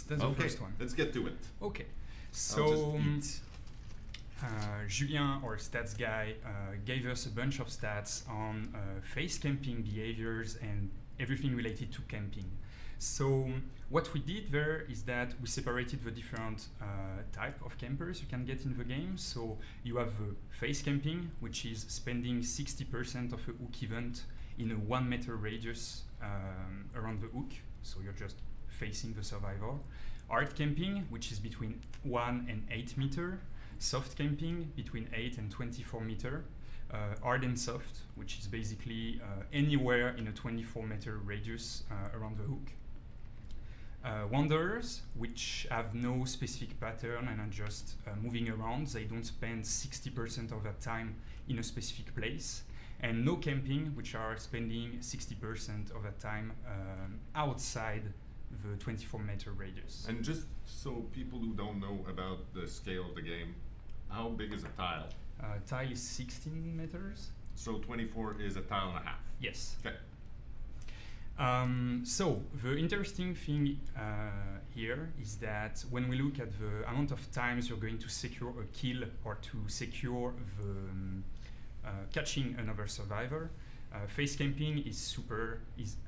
that's the first one. Let's get to it. Okay, so Julien, our stats guy, gave us a bunch of stats on face camping behaviors and everything related to camping. So what we did there is that we separated the different type of campers you can get in the game. So you have the face camping, which is spending 60% of a hook event in a 1 meter radius around the hook. So you're just facing the survivor. Hard camping, which is between 1 and 8 meter. Soft camping, between 8 and 24 meter. Hard and soft, which is basically anywhere in a 24 meter radius around the hook. Wanderers, which have no specific pattern and are just moving around. They don't spend 60% of their time in a specific place. And no camping, which are spending 60% of their time outside the 24 meter radius. And just so people who don't know about the scale of the game, how big is a tile? Tile is 16 meters. So 24 is a tile and a half? Yes. Okay. So the interesting thing here is that when we look at the amount of times you're going to secure a kill or to secure the catching another survivor, face camping is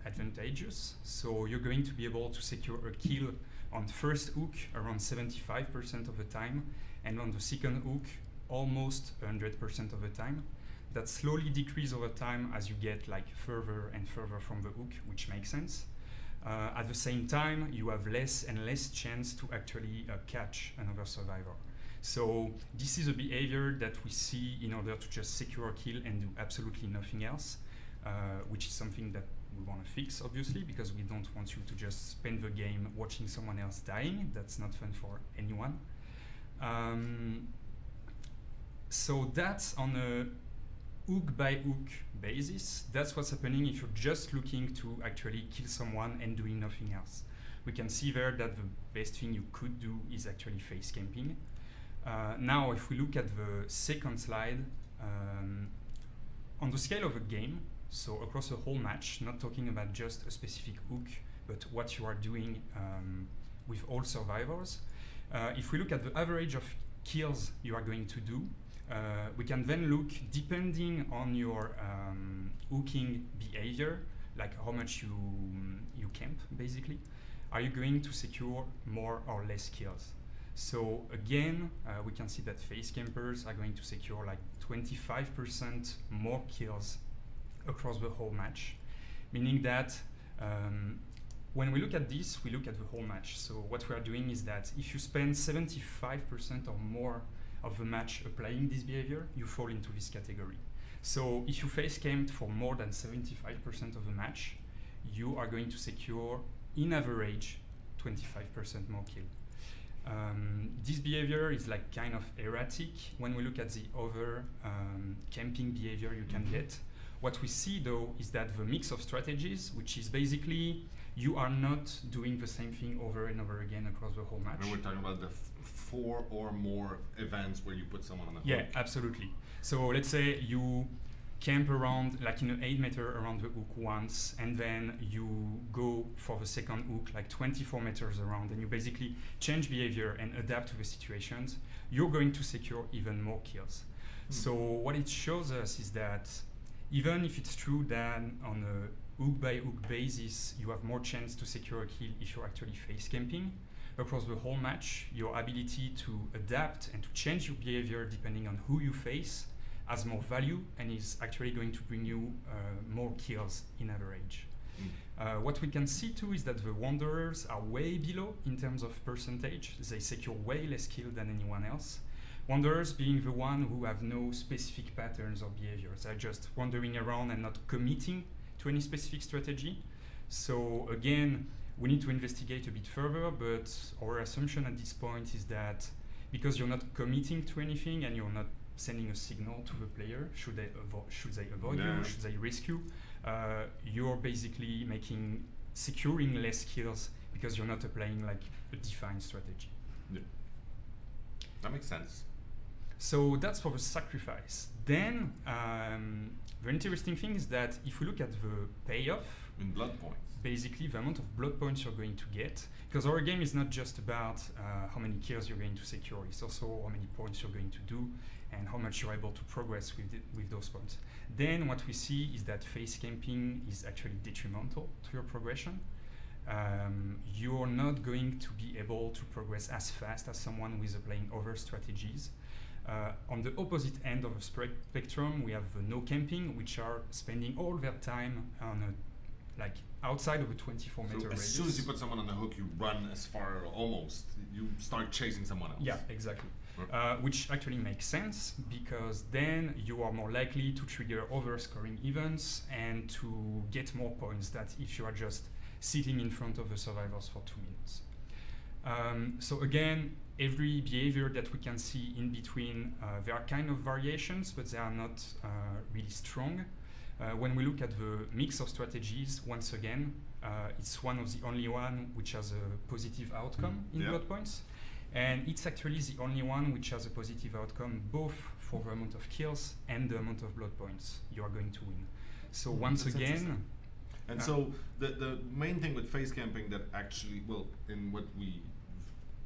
advantageous. So you're going to be able to secure a kill on first hook around 75% of the time, and on the second hook almost 100% of the time. That slowly decreases over time as you get like further and further from the hook, which makes sense. At the same time, you have less and less chance to actually catch another survivor. So this is a behavior that we see in order to just secure a kill and do absolutely nothing else, which is something that we want to fix, obviously, because we don't want you to just spend the game watching someone else dying. That's not fun for anyone. So that's on a hook by hook basis. That's what's happening if you're just looking to actually kill someone and doing nothing else. We can see there that the best thing you could do is actually face camping. Now, if we look at the second slide, on the scale of a game, so across the whole match, not talking about just a specific hook, but what you are doing with all survivors, if we look at the average of kills you are going to do, we can then look, depending on your hooking behavior, like how much you camp, basically, are you going to secure more or less kills? So again, we can see that face campers are going to secure like 25% more kills across the whole match, meaning that when we look at this, we look at the whole match. So what we are doing is that if you spend 75% or more of the match applying this behavior, you fall into this category. So if you face camped for more than 75% of the match, you are going to secure, in average, 25% more kill. This behavior is like kind of erratic. When we look at the other camping behavior you can get, what we see though is that the mix of strategies, which is basically you are not doing the same thing over and over again across the whole match. And we're talking about the 4 or more events where you put someone on the hook. Yeah, absolutely. So let's say you camp around, like in an 8 meter around the hook once, and then you go for the second hook, like 24 meters around, and you basically change behavior and adapt to the situations, you're going to secure even more kills. So what it shows us is that even if it's true that on a hook by hook basis, you have more chance to secure a kill if you're actually face camping, across the whole match, your ability to adapt and to change your behavior depending on who you face has more value and is actually going to bring you more kills in average. What we can see too is that the Wanderers are way below in terms of percentage. They secure way less kill than anyone else. Wanderers being the one who have no specific patterns or behaviors. They're just wandering around and not committing to any specific strategy. So again, we need to investigate a bit further, but our assumption at this point is that because you're not committing to anything and you're not sending a signal to the player, should they avoid you, should they risk you, you're basically securing less kills because you're not applying like a defined strategy. Yeah. That makes sense. So that's for the sacrifice. Then the interesting thing is that if we look at the payoff, In blood points. Basically, the amount of blood points you're going to get, because our game is not just about how many kills you're going to secure, it's also how many points you're going to do and how much you're able to progress with those points. Then what we see is that face camping is actually detrimental to your progression. You're not going to be able to progress as fast as someone who is playing other strategies. On the opposite end of the spectrum, we have no camping, which are spending all their time on a, like outside of a 24-meter So radius. as soon as you put someone on the hook, you run as far, almost, you start chasing someone else. Yeah, exactly. Which actually makes sense, because then you are more likely to trigger other scoring events and to get more points than if you are just sitting in front of the survivors for 2 minutes. So again, every behavior that we can see in between, there are kind of variations, but they are not really strong. When we look at the mix of strategies, once again, it's one of the only one which has a positive outcome in blood points. And it's actually the only one which has a positive outcome both for the amount of kills and the amount of blood points you are going to win. So once again... And so the main thing with face camping that actually, well, in what we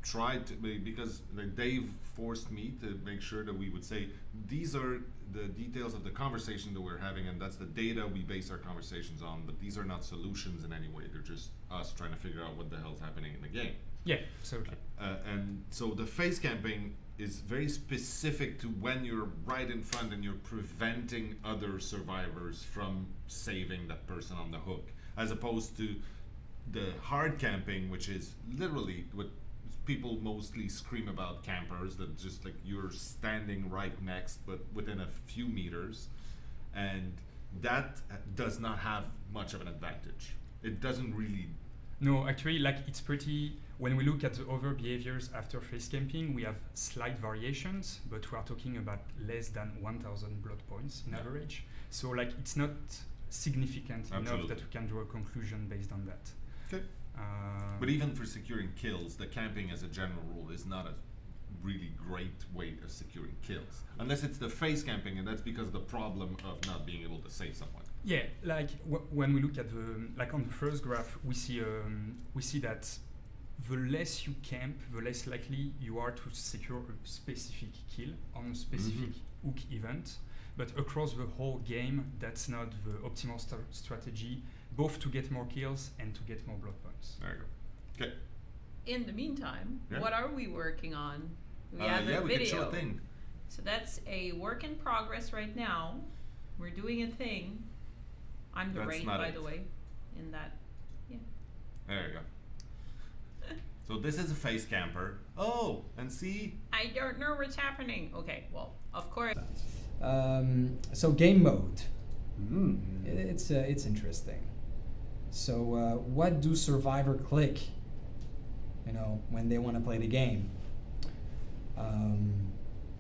tried to, because like Dave forced me to make sure that we would say, these are the details of the conversation that we're having, and that's the data we base our conversations on, but these are not solutions in any way. They're just us trying to figure out what the hell's happening in the game. Yeah, absolutely. And so the face camping is very specific to when you're right in front and you're preventing other survivors from saving that person on the hook, as opposed to the hard camping, which is literally what people mostly scream about campers, that just like you're standing right next but within a few meters, and that does not have much of an advantage. It doesn't really. No, actually, like it's pretty. When we look at the other behaviors after face camping, we have slight variations, but we are talking about less than 1,000 blood points in average. So like it's not significant enough that we can draw a conclusion based on that. Okay. But even for securing kills, the camping as a general rule is not a really great way of securing kills. Unless it's the face camping, and that's because of the problem of not being able to save someone. Yeah, like when we look at the, like on the first graph, we see that the less you camp, the less likely you are to secure a specific kill on a specific hook event. But across the whole game, that's not the optimal strategy, both to get more kills and to get more blood points. There you go. Okay. In the meantime, what are we working on? We have a we video. can show a thing. So that's a work in progress right now. We're doing a thing. I'm the raid, by the way, in that. Yeah. There you go. So this is a face camper. Oh, and see? I don't know what's happening. Okay, well, of course. So game mode. It's interesting. So what do survivor click? You know, when they want to play the game.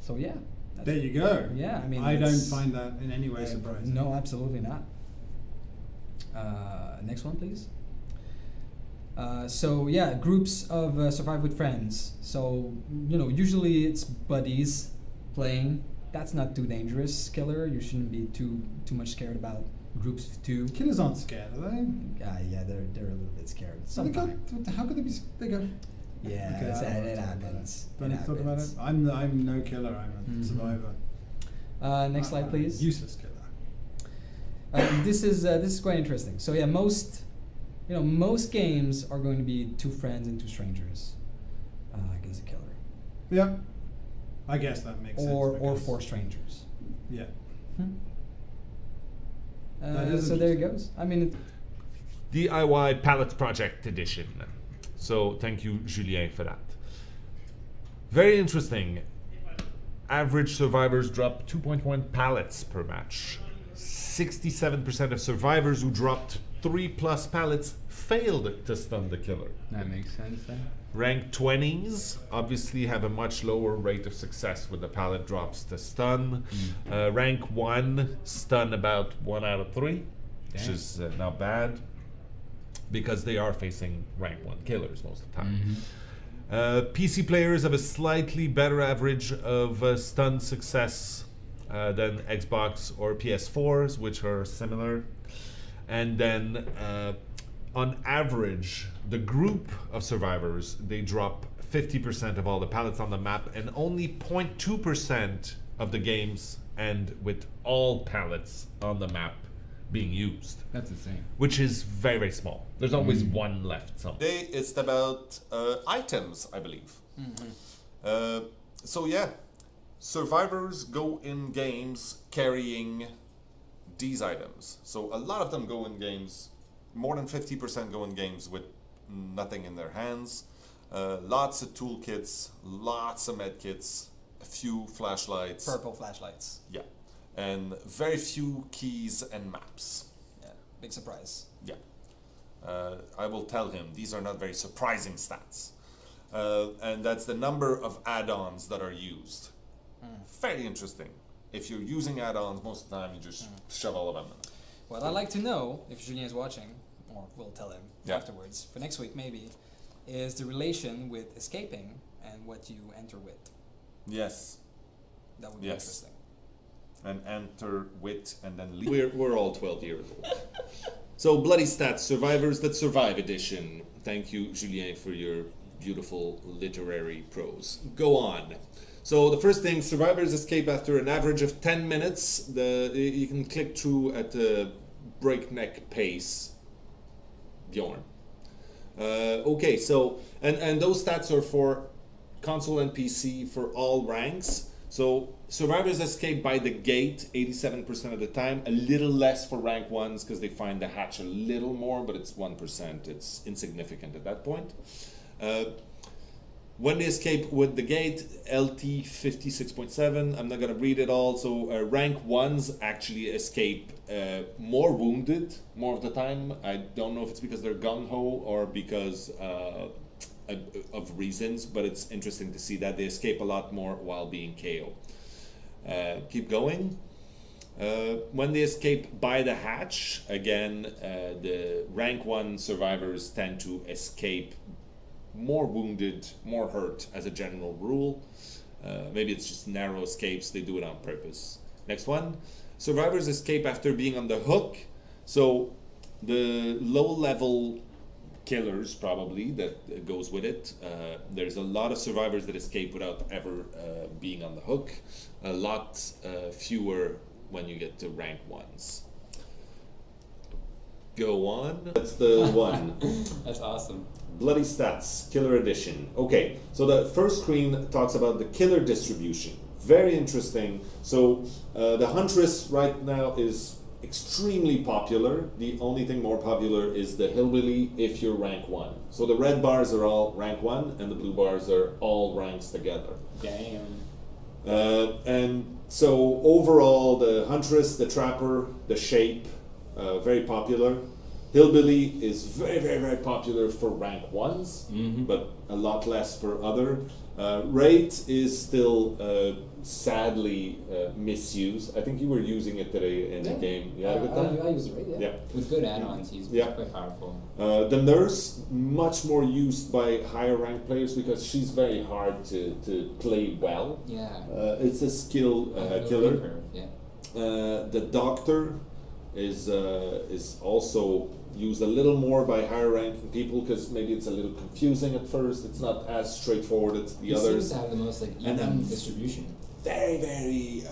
So yeah. There you go. Yeah, I mean, I don't find that in any way surprising. No, absolutely not. Next one, please. So yeah, groups of survive with friends. So you know, usually it's buddies playing. That's not too dangerous, killer. You shouldn't be too much scared about groups of two. Killers aren't scared, are they? Yeah, they're a little bit scared. How could they be? They go. Yeah, okay, it happens. Don't you thought about it? I'm no killer. I'm a survivor. Next slide, please. Useless killer. This is quite interesting. So yeah, most games are going to be two friends and two strangers against a killer. Yeah, I guess that makes sense. Or four strangers. Yeah. So there it goes. I mean, DIY Pallet Project Edition. So thank you, Julien, for that. Very interesting. Average survivors drop 2.1 pallets per match. 67% of survivors who dropped 3+ pallets failed to stun the killer. That makes sense then. Rank 20s obviously have a much lower rate of success with the pallet drops to stun. Rank 1 stun about 1 out of 3, which is not bad, because they are facing rank 1 killers most of the time. PC players have a slightly better average of stun success than Xbox or PS4s, which are similar. and then on average, the group of survivors, they drop 50% of all the pallets on the map, and only 0.2% of the games end with all pallets on the map being used. That's insane. Which is very, very small. There's always one left somewhere. Today it's about items, I believe. So yeah, survivors go in games carrying these items. So a lot of them go in games, more than 50% go in games with nothing in their hands. Lots of toolkits, lots of medkits, a few flashlights. Purple flashlights. Yeah. And very few keys and maps. Yeah, big surprise. Yeah. I will tell him these are not very surprising stats. And that's the number of add-ons that are used. Very interesting. If you're using add-ons, most of the time you just shove all of them in. What I'd like to know, if Julien is watching, or we'll tell him Yeah. afterwards, for next week maybe, is the relation with escaping and what you enter with. Yes. That would be Yes. interesting. And enter with and then leave. We're all 12 years old. So Bloody Stats, Survivors That Survive edition. Thank you, Julien, for your beautiful literary prose. Go on. So the first thing, survivors escape after an average of 10 minutes. You can click through at a breakneck pace. Bjorn. Okay, so, and those stats are for console and PC for all ranks. So survivors escape by the gate 87% of the time, a little less for rank ones because they find the hatch a little more, but it's 1%. It's insignificant at that point. When they escape with the gate, LT 56.7. I'm not going to read it all. So rank ones actually escape more wounded more of the time. I don't know if it's because they're gung-ho or because of reasons, but it's interesting to see that they escape a lot more while being KO. Keep going. When they escape by the hatch, again, the rank 1 survivors tend to escape more wounded, more hurt as a general rule. Maybe it's just narrow escapes, they do it on purpose. Next one. Survivors escape after being on the hook. So the low-level killers, probably, that goes with it. There's a lot of survivors that escape without ever being on the hook. A lot fewer when you get to rank 1s. Go on. That's the one. That's awesome. Bloody Stats, Killer Edition. Okay, so the first screen talks about the killer distribution. Very interesting. So the Huntress right now is extremely popular. The only thing more popular is the Hillbilly if you're rank 1. So the red bars are all rank 1 and the blue bars are all ranks together. Damn. And so overall the Huntress, the Trapper, the Shape, very popular. Hillbilly is very, very, very popular for rank 1s, but a lot less for other. Rate is still sadly misused. I think you were using it today in the game. You had a good time? I use the rate, yeah. With good add-ons, he's quite powerful. The Nurse, much more used by higher rank players because she's very hard to play well. Yeah. It's a skill killer. Curve, yeah. The Doctor is also used a little more by higher ranking people because maybe it's a little confusing at first. It's not as straightforward as the others. Seems to have the most And even distribution. Very, very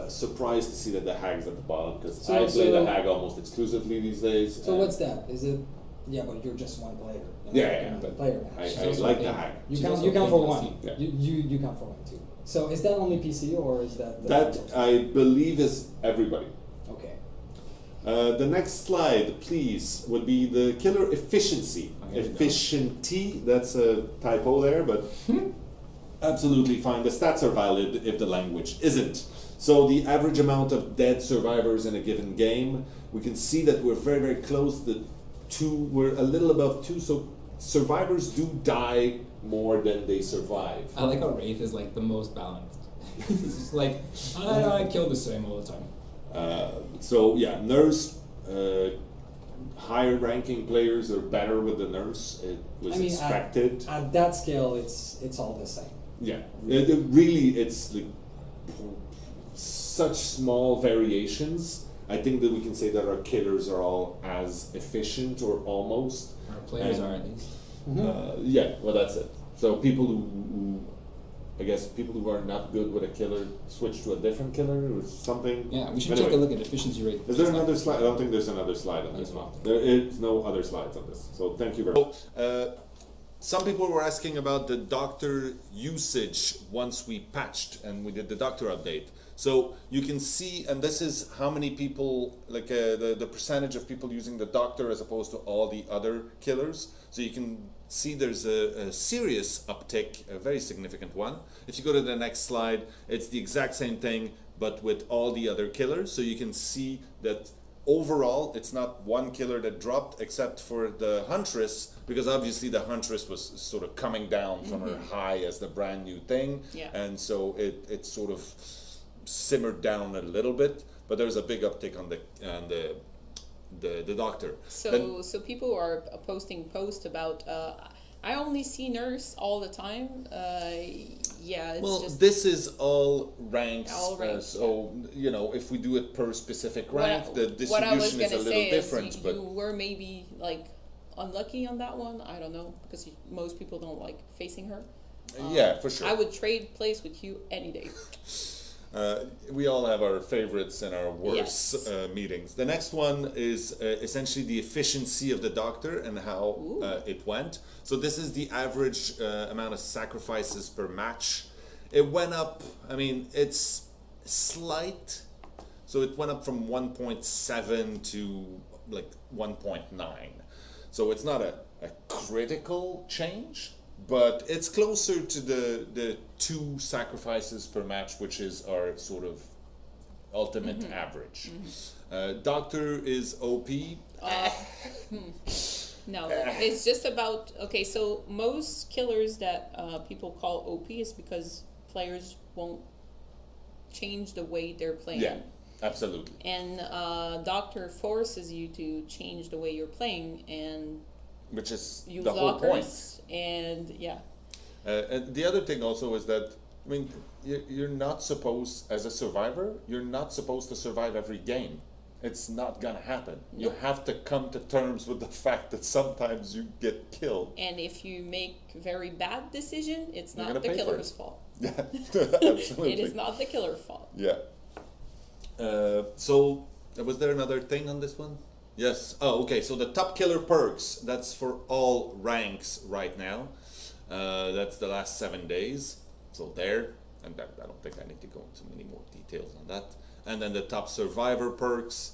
surprised to see that the Hag's at the bottom because I play the Hag almost exclusively these days. So what's that? Is it? Yeah, but you're just one player. Yeah, but player match. I like the Hag. You count for one. Yeah. You count for one too. So is that only PC or is that? That I believe is everybody. Okay. The next slide, please, would be the killer efficiency. Efficiency, that's a typo there, but absolutely fine. The stats are valid if the language isn't. So the average amount of dead survivors in a given game, we can see that we're very, very close. We're a little above 2, so survivors do die more than they survive. I like how Wraith is like the most balanced. He's just like, I kill the same all the time. So yeah, Nurse, higher ranking players are better with the Nurse. It was expected. At that scale, it's all the same. Yeah, really, it's like such small variations I think that we can say that our killers are all as efficient or almost. Our players are at least. Yeah, well, that's it. So people who, I guess, people who are not good with a killer switch to a different killer or something. Yeah, we should Anyway, take a look at efficiency rate. Is there another slide? I don't think there's another slide on this one. There is no other slides on this. So thank you very much. Some people were asking about the doctor usage once we patched and we did the doctor update. So you can see, and this is how many people, like the percentage of people using the doctor as opposed to all the other killers. So you can see there's a serious uptick, a very significant one. If you go to the next slide, it's the exact same thing, but with all the other killers. So you can see that overall, it's not one killer that dropped except for the Huntress, because obviously the Huntress was sort of coming down from her high as the brand new thing. Yeah. And so it sort of simmered down a little bit, but there's a big uptick on the doctor. So people are posting posts about I only see nurse all the time. Yeah, it's Well, just this is all ranks. All ranks, so you know, if we do it per specific rank, the what I was distribution is a gonna little say different. is But you were maybe like unlucky on that one. I don't know, because most people don't like facing her. yeah, for sure. I would trade place with you any day. We all have our favorites and our worst Yes. meetings. The next one is essentially the efficiency of the doctor and how it went. So this is the average amount of sacrifices per match. It went up, I mean, it's slight. So it went up from 1.7 to like 1.9. So it's not a critical change, but it's closer to the 2 sacrifices per match, which is our sort of ultimate average. Doctor is OP. No, it's just about, okay, so most killers that people call OP is because players won't change the way they're playing. Yeah, absolutely. And Doctor forces you to change the way you're playing and Which is use the whole point. lockers and yeah. And the other thing also is that, I mean, you're not supposed, as a survivor, you're not supposed to survive every game. It's not gonna happen. You have to come to terms with the fact that sometimes you get killed. And if you make very bad decision, it's You're not gonna the pay for killer's it. fault. Yeah, absolutely. It is not the killer's fault. Yeah. So, was there another thing on this one? Yes. Oh, okay. So the top killer perks, that's for all ranks right now. That's the last 7 days. So there. And I don't think I need to go into many more details on that. And then the top survivor perks.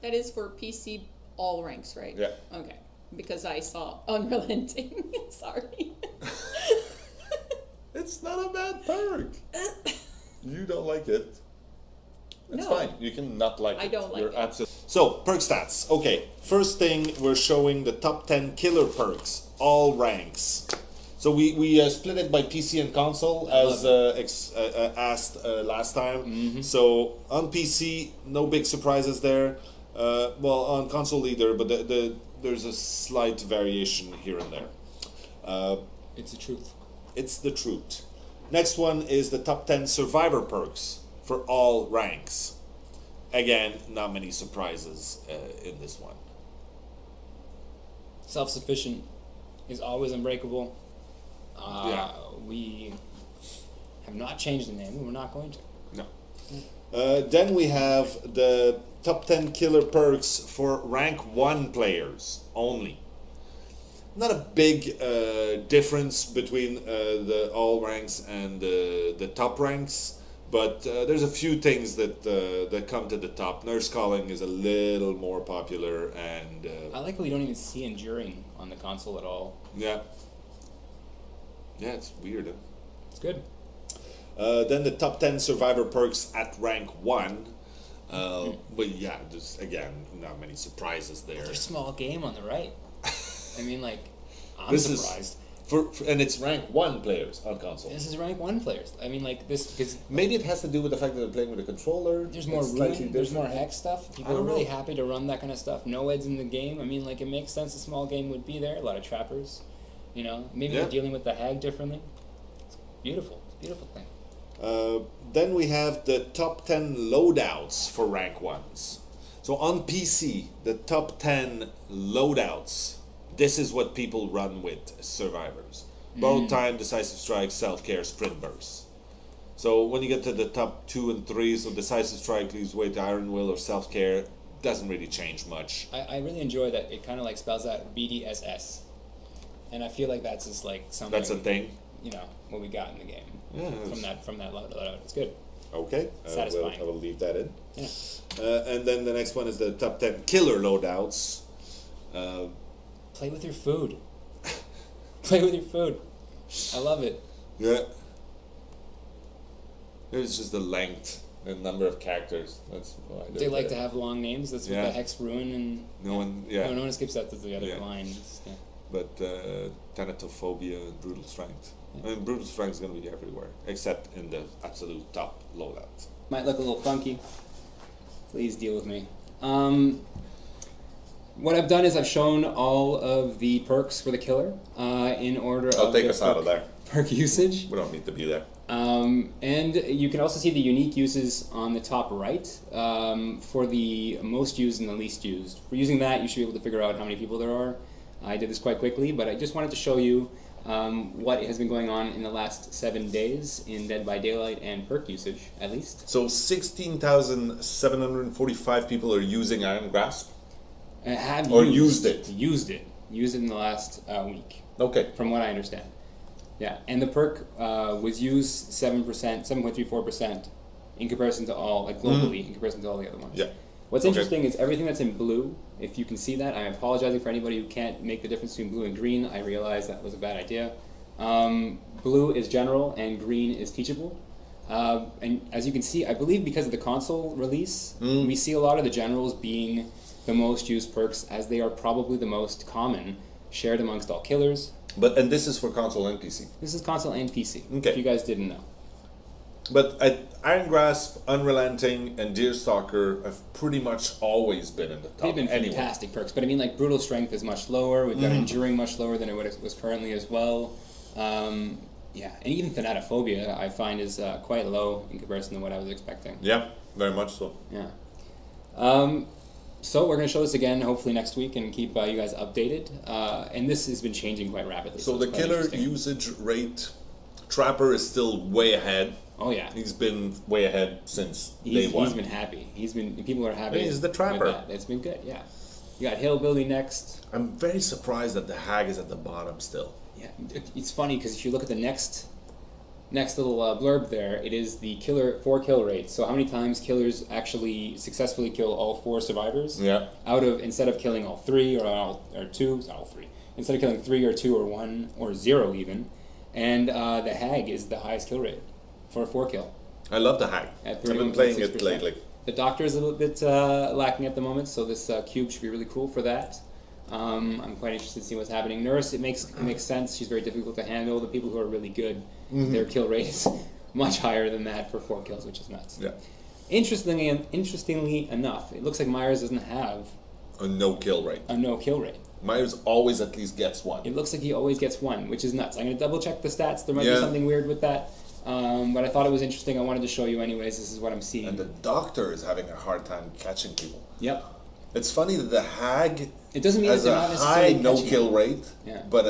That is for PC all ranks, right? Yeah. Okay. Because I saw Unrelenting. Sorry. It's not a bad perk. You don't like it. It's No. fine. You can not like it. I don't like You're it. absolutely. So, perk stats. Okay. First thing, we're showing the top 10 killer perks, all ranks. So we split it by PC and console as asked last time. So on PC, no big surprises there. Well, on console either, but there's a slight variation here and there. It's the truth. It's the truth. Next one is the top 10 survivor perks for all ranks. Again, not many surprises in this one. Self-sufficient is always unbreakable. Yeah. We have not changed the name, and we're not going to. No. Then we have the top 10 killer perks for rank 1 players only. Not a big difference between the all ranks and the top ranks, but there's a few things that come to the top. Nurse calling is a little more popular, and I like how we don't even see enduring on the console at all. yeah, it's weird. Huh? It's good. Then the top 10 survivor perks at rank 1. But yeah, just again, not many surprises there. There's a small game on the right. I mean, like, I'm This is- surprised. And it's rank 1 players on console. This is rank 1 players. I mean, like, this, because Maybe it has to do with the fact that they're playing with a controller. there's more It's slightly room, there's more different. hex stuff. People I are don't really know. happy to run that kind of stuff. No heads in the game. I mean, like, it makes sense a small game would be there. A lot of trappers, you know. Maybe Yeah. they're dealing with the hag differently. It's beautiful. It's a beautiful thing. Then we have the top 10 loadouts for rank 1s. So on PC, the top 10 loadouts, this is what people run with survivors. Borrowed time, decisive strike, self-care, sprint bursts. So when you get to the top 2 and 3, so decisive strike leaves way to iron will or self-care, doesn't really change much. I really enjoy that it kind of like spells out BDSS. And I feel like that's just like something. That's a thing. You know, what we got in the game. Yeah, From that loadout. It's good. Okay, Satisfying. I will leave that in. Yeah. And then the next one is the top 10 killer loadouts. Play with your food. Play with your food. I love it. Yeah. It's just the length and number of characters. That's why I They like to have long names. That's what Yeah. the Hex Ruin and No one, yeah. no one skips that to the other Yeah. line. It's, yeah. But Thanatophobia and Brutal Strength. Yeah. I mean, Brutal Strength is going to be everywhere, except in the absolute top loadout. Might look a little funky. Please deal with me. What I've done is I've shown all of the perks for the killer in order I'll of take the us out of there. perk usage. We don't need to be there. And you can also see the unique uses on the top right for the most used and the least used. For using that, you should be able to figure out how many people there are. I did this quite quickly, but I just wanted to show you what has been going on in the last 7 days in Dead by Daylight and perk usage, at least. So 16,745 people are using Iron Grasp? Have Or used it. Used it. Used it in the last week, Okay. from what I understand. Yeah, and the perk was used 7%, 7.34% in comparison to all, like globally, in comparison to all the other ones. Yeah. What's Okay. interesting is everything that's in blue, if you can see that, I'm apologizing for anybody who can't make the difference between blue and green. I realize that was a bad idea. Blue is general and green is teachable. And as you can see, I believe because of the console release, we see a lot of the generals being the most used perks as they are probably the most common, shared amongst all killers. And this is for console and PC. This is console and PC, Okay. if you guys didn't know. But Iron Grasp, Unrelenting, and Deerstalker have pretty much always been in the top. They've been anyway. fantastic perks, but I mean, like, Brutal Strength is much lower. We've got Enduring much lower than it was currently as well. Yeah, and even Thanatophobia, I find, is quite low in comparison to what I was expecting. Yeah, very much so. Yeah. So we're going to show this again, hopefully next week, and keep you guys updated. And this has been changing quite rapidly. So it's the quite killer interesting. usage rate, Trapper is still way ahead. Oh yeah, He's been way ahead since day one. he's been happy. People are happy. He's the with Trapper. that. It's been good. Yeah. You got Hillbilly next. I'm very surprised that the Hag is at the bottom still. Yeah, it's funny because if you look at the next little blurb there, it is the killer 4 kill rate. So how many times killers actually successfully kill all 4 survivors? Yeah. Instead of killing all 3 or 2, it's not all 3. Instead of killing 3 or 2 or 1 or 0 even, and the Hag is the highest kill rate for a 4 kill. I love the Hag. At I've been playing it 31.6%. lately. The Doctor is a little bit lacking at the moment, so this cube should be really cool for that. I'm quite interested to see what's happening. Nurse, it makes sense. She's very difficult to handle. The people who are really good, their kill rate is much higher than that for 4 kills, which is nuts. Yeah. Interestingly enough, it looks like Myers doesn't have A no kill rate. a no kill rate. Myers always at least gets one. It looks like he always gets 1, which is nuts. I'm going to double check the stats. There might be Yeah. something weird with that. But I thought it was interesting. I wanted to show you anyways. This is what I'm seeing. And the Doctor is having a hard time catching people. Yep. It's funny that the Hag It doesn't mean has that they're a not high necessarily no catching kill them. rate, Yeah. but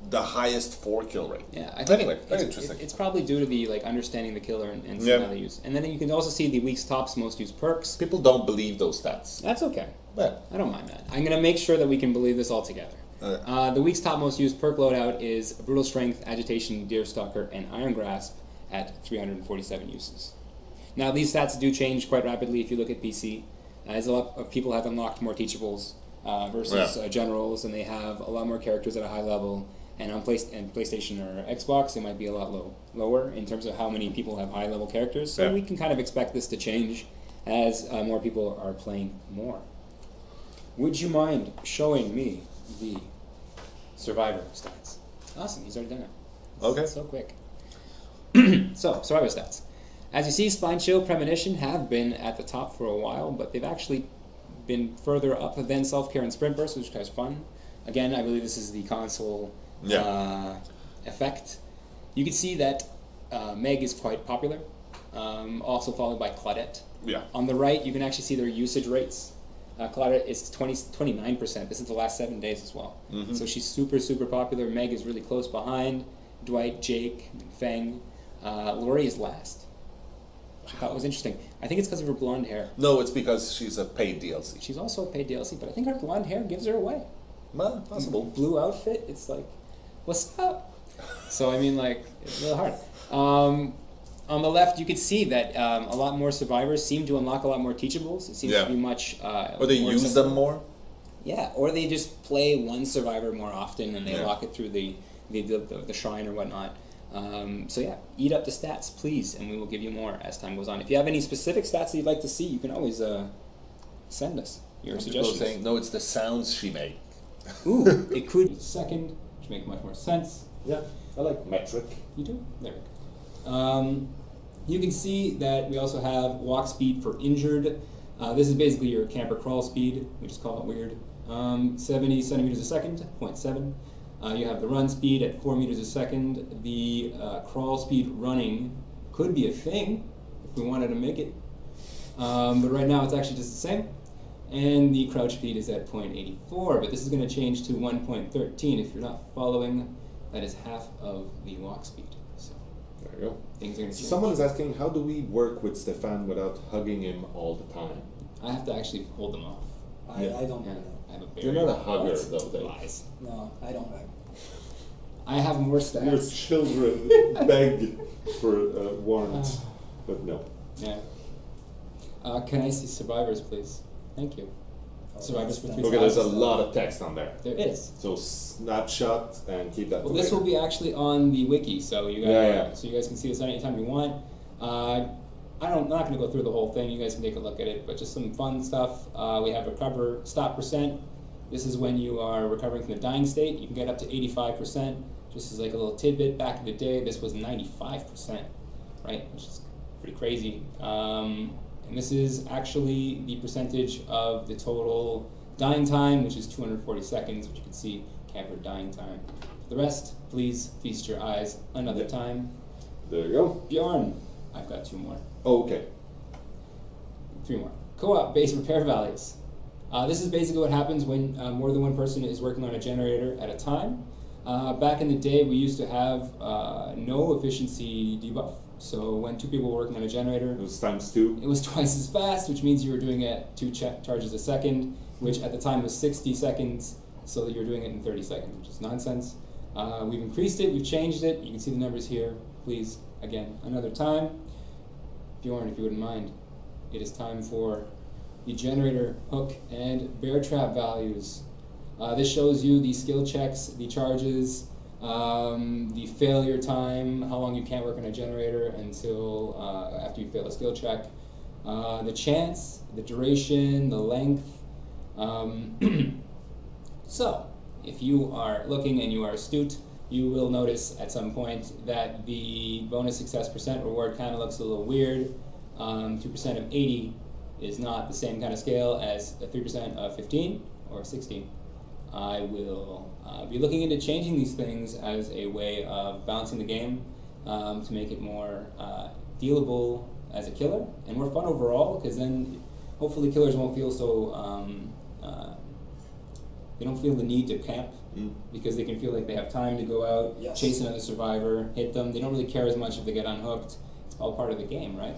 the highest 4 kill rate. Yeah, I think Anyway, very interesting. It's probably due to the understanding the killer and seeing Yeah. how they use. And then you can also see the week's tops most used perks. People don't believe those stats. That's okay. But I don't mind that. I'm gonna make sure that we can believe this all together. The week's top most used perk loadout is Brutal Strength, Agitation, Deerstalker, and Iron Grasp at 347 uses. Now these stats do change quite rapidly if you look at PC, as a lot of people have unlocked more teachables versus generals, and they have a lot more characters at a high level. And on PlayStation or Xbox, it might be a lot lower in terms of how many people have high level characters. So we can kind of expect this to change as more people are playing more. Would you mind showing me the survivor stats? Awesome, he's already done it. Okay. So quick. So, survivor stats. As you see, Spine Chill, Premonition have been at the top for a while, but they've actually been further up than Self-Care and Sprint Burst, which is kind of fun. Again, I believe this is the console effect. You can see that Meg is quite popular, also followed by Claudette Yeah. On the right, you can actually see their usage rates. Claudia is 29%. This is the last 7 days as well. So she's super, super popular. Meg is really close behind. Dwight, Jake, Feng. Lori is last. Which I thought was interesting. I think it's because of her blonde hair. No, it's because she's a paid DLC. She's also a paid DLC, but I think her blonde hair gives her away. Well, possible. Blue outfit, it's like, what's up? So, I mean, like, it's really hard. On the left, you can see that a lot more survivors seem to unlock a lot more teachables. It seems to be much... or they use them more? Yeah, or they just play one survivor more often and they lock it through the shrine or whatnot. So yeah, eat up the stats, please, and we will give you more as time goes on. If you have any specific stats that you'd like to see, you can always send us your suggestions. People saying, no, it's the sounds she made. Ooh, it could be second, which makes much more sense. Yeah, I like metric. You do? There we go. You can see that we also have walk speed for injured. This is basically your camper crawl speed. We just call it weird. 70 centimeters a second, 0.7. You have the run speed at 4 meters a second. The crawl speed running could be a thing if we wanted to make it. But right now it's actually just the same. And the crouch speed is at 0.84, but this is going to change to 1.13 if you're not following. That is half of the walk speed. So there you go. Things are going to change. Someone is asking, how do we work with Stefan without hugging him all the time? I have to actually hold them off. I don't know. I have a You're not a hugger, though, Dave. Lies. No, I don't hug. I have more stats. Your children beg for warrants, but no. Yeah. Can I see survivors, please? Thank you. Survivors for 3 Okay, there's a lot of text on there. There is. So snapshot and keep that. Well, this will be actually on the wiki, so you guys, so you guys can see this anytime you want. I'm not going to go through the whole thing. You guys can take a look at it, but just some fun stuff. We have recover stop percent. This is when you are recovering from the dying state. You can get up to 85%. Just as like a little tidbit, back in the day, this was 95%, right? Which is pretty crazy. And this is actually the percentage of the total dying time, which is 240 seconds, which you can see camper dying time. For the rest, please feast your eyes another time. There you go. Bjorn, I've got 2 more. Oh, okay. 3 more. Co-op base repair values. This is basically what happens when more than one person is working on a generator at a time. Back in the day, we used to have no efficiency debuff. So when 2 people were working on a generator, it was ×2. It was twice as fast, which means you were doing it at 2 charges a second, which at the time was 60 seconds, so that you were doing it in 30 seconds, which is nonsense. We've increased it, we've changed it. You can see the numbers here. Please, again, another time. Bjorn, if you wouldn't mind, it is time for the generator, hook, and bear trap values. This shows you the skill checks, the charges, the failure time, how long you can't work on a generator until after you fail a skill check, the chance, the duration, the length. So, if you are looking and you are astute, you will notice at some point that the bonus success percent reward kind of looks a little weird. 2% of 80 is not the same kind of scale as a 3% of 15 or 16. I will be looking into changing these things as a way of balancing the game to make it more dealable as a killer and more fun overall, because then hopefully killers won't feel so, they don't feel the need to camp because they can feel like they have time to go out, chase another survivor, hit them. They don't really care as much if they get unhooked. It's all part of the game, right?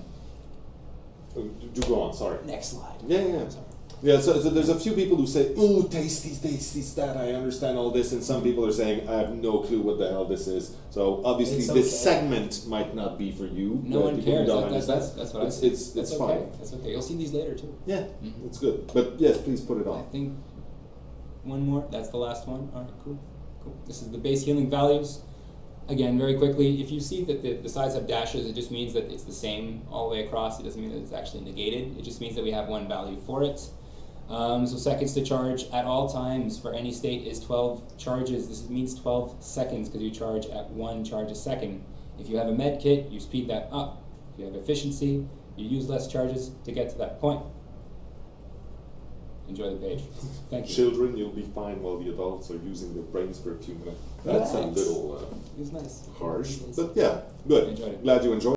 Do go on, sorry. Next slide. Yeah. Sorry. Yeah, so there's a few people who say, "Ooh, tasty stat, I understand all this," and some people are saying, "I have no clue what the hell this is." So obviously this segment might not be for you. No one cares. That's what I say. It's fine. That's okay. You'll see these later too. Yeah, it's good. But yes, please put it on. I think one more. That's the last one. All right, cool. This is the base healing values. Again, very quickly, if you see that the sides have dashes, it just means that it's the same all the way across. It doesn't mean that it's actually negated. It just means that we have one value for it. So seconds to charge at all times for any state is 12 charges. This means 12 seconds because you charge at 1 charge a second. If you have a med kit, you speed that up. If you have efficiency, you use less charges to get to that point. Enjoy the page. Thank you. Children, you'll be fine while the adults are using their brains for a few minutes. That's a little It's nice. harsh, but yeah, good. Enjoyed it. Glad you enjoyed.